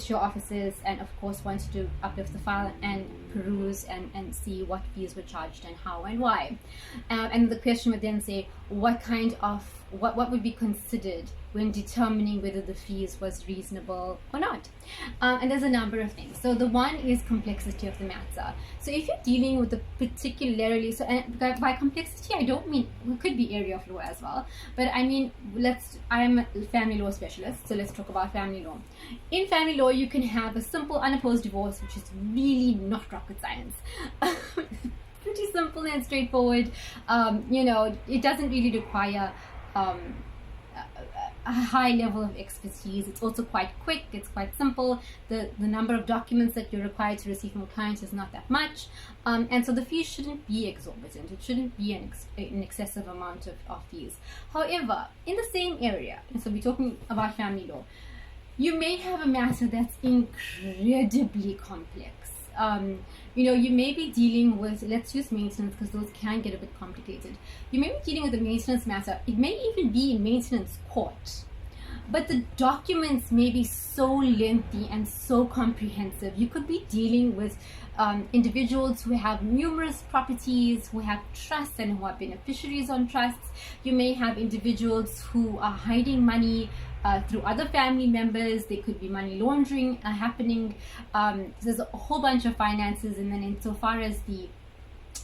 into your offices and of course wanted to uplift the file and peruse and see what fees were charged and how and why. And the question would then say, what would be considered when determining whether the fees was reasonable or not. And there's a number of things. So the one is complexity of the matter. So if you're dealing with the particularly, so and by complexity I don't mean, it could be area of law as well, but I mean, I'm a family law specialist, so let's talk about family law. In family law you can have a simple unopposed divorce, which is really not rocket science. Pretty simple and straightforward. It doesn't really require a high level of expertise. It's also quite quick, it's quite simple. The number of documents that you're required to receive from a client is not that much, and so the fees shouldn't be exorbitant. It shouldn't be an excessive amount of fees. However, in the same area, and so we're talking about family law, you may have a matter that's incredibly complex. You may be dealing with, let's use maintenance because those can get a bit complicated. You may be dealing with a maintenance matter. It may even be in maintenance court, but the documents may be so lengthy and so comprehensive. You could be dealing with individuals who have numerous properties, who have trusts and who are beneficiaries on trusts. You may have individuals who are hiding money through other family members. There could be money laundering happening. There's a whole bunch of finances, and then insofar as the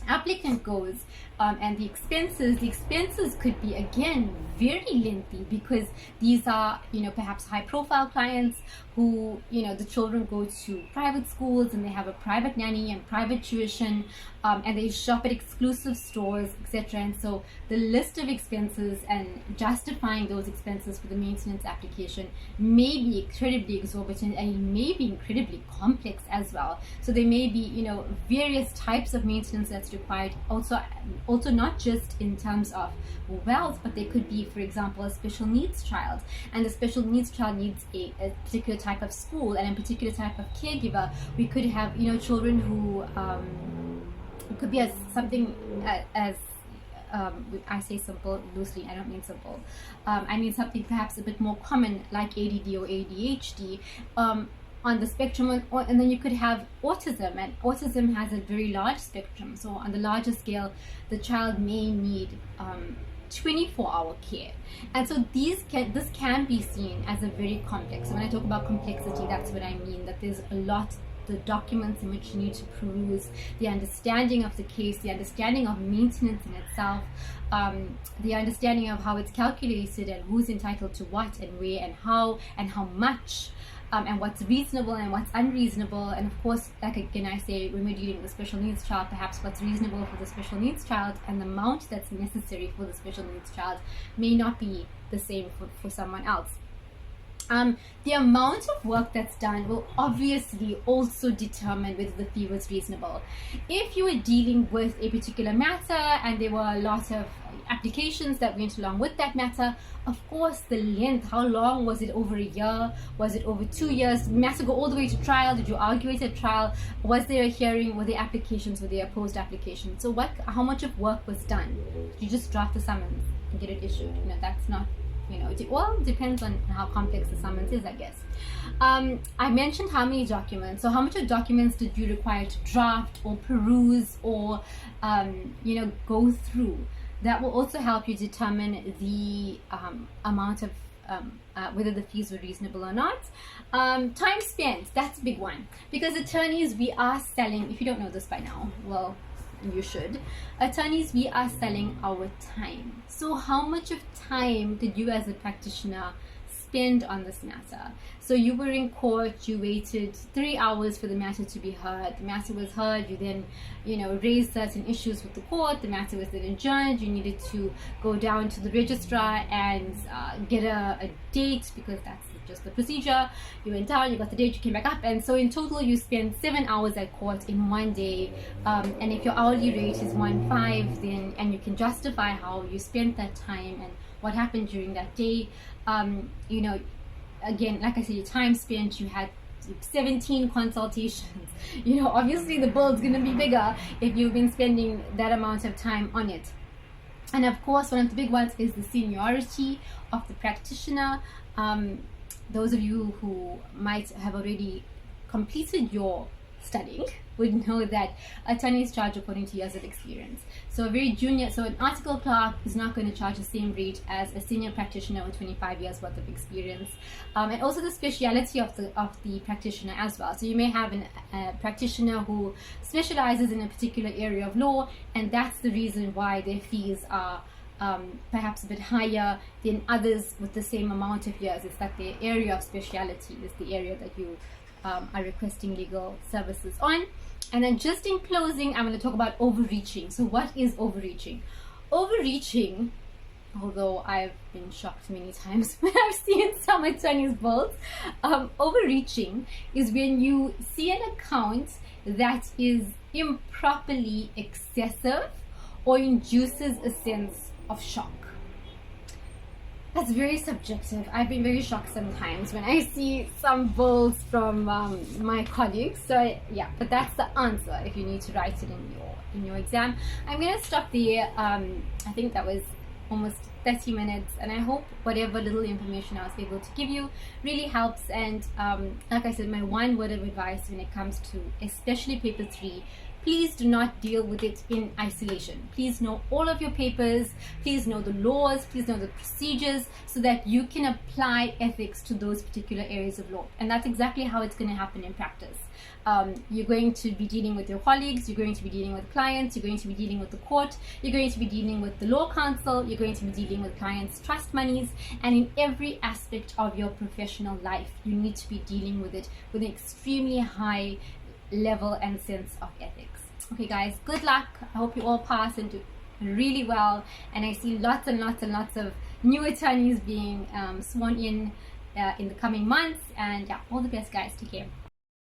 applicant goes, and the expenses could be again very lengthy, because these are perhaps high profile clients who the children go to private schools and they have a private nanny and private tuition, and they shop at exclusive stores, etc. And so the list of expenses and justifying those expenses for the maintenance application may be incredibly exorbitant, and it may be incredibly complex as well. So there may be various types of maintenance that's required, also not just in terms of wealth, but there could be, for example, a special needs child, and the special needs child needs a particular type of school and a particular type of caregiver. We could have children who it could be something as I say simple loosely, I don't mean simple. I mean something perhaps a bit more common, like ADD or ADHD, on the spectrum, and then you could have autism, and autism has a very large spectrum. So on the larger scale, the child may need 24-hour care, and so this can be seen as a very complex. So when I talk about complexity, that's what I mean, that there's a lot, the documents in which you need to peruse, the understanding of the case, the understanding of maintenance in itself, the understanding of how it's calculated and who's entitled to what and where and how much, and what's reasonable and what's unreasonable. And of course, like again I say, when we're dealing with a special needs child, perhaps what's reasonable for the special needs child and the amount that's necessary for the special needs child may not be the same for someone else. The amount of work that's done will obviously also determine whether the fee was reasonable. If you were dealing with a particular matter and there were a lot of applications that went along with that matter, of course the length, how long was it? Over a year? Was it over 2 years? Did the matter go all the way to trial? Did you argue it at trial? Was there a hearing? Were there applications? Were there opposed applications? So how much of work was done? Did you just draft the summons and get it issued? That's not, it depends on how complex the summons is, I guess. I mentioned how many documents. So how much of documents did you require to draft or peruse or go through? That will also help you determine the amount of whether the fees were reasonable or not. Time spent, that's a big one, because attorneys, we are selling, if you don't know this by now, well, you should. Attorneys, we are selling our time. So how much of time did you as a practitioner spend on this matter? So you were in court, you waited 3 hours for the matter to be heard. The matter was heard, you then raised certain issues with the court. The matter was then adjourned. You needed to go down to the registrar and get a date, because that's just the procedure. You went down, you got the date, you came back up, and so in total you spent 7 hours at court in one day. And if your hourly rate is 1.5, then, and you can justify how you spent that time and what happened during that day, again, like I said, your time spent, you had 17 consultations. Obviously the bill is going to be bigger if you've been spending that amount of time on it. And of course, one of the big ones is the seniority of the practitioner. those of you who might have already completed your studying would know that attorneys charge according to years of experience. So an article clerk is not going to charge the same rate as a senior practitioner with 25 years worth of experience, and also the speciality of the practitioner as well. So you may have a practitioner who specializes in a particular area of law, and that's the reason why their fees are perhaps a bit higher than others with the same amount of years. It's that their area of speciality is the area that you are requesting legal services on. And then just in closing, I'm going to talk about overreaching. So what is overreaching? Overreaching, although I've been shocked many times when I've seen some attorneys' bills, overreaching is when you see an account that is improperly excessive or induces a sense of shock. That's very subjective. I've been very shocked sometimes when I see some bills from my colleagues. So yeah, but that's the answer if you need to write it in your exam. I'm gonna stop there. I think that was almost 30 minutes, and I hope whatever little information I was able to give you really helps. And like I said, my one word of advice when it comes to especially paper 3, please do not deal with it in isolation. Please know all of your papers, please know the laws, please know the procedures, so that you can apply ethics to those particular areas of law. And that's exactly how it's going to happen in practice. You're going to be dealing with your colleagues, you're going to be dealing with clients, you're going to be dealing with the court, you're going to be dealing with the law counsel, you're going to be dealing with clients' trust monies, and in every aspect of your professional life, you need to be dealing with it with an extremely high level and sense of ethics. Okay guys, good luck. I hope you all pass and do really well, and I see lots and lots and lots of new attorneys being sworn in the coming months. And yeah, all the best guys. Take care.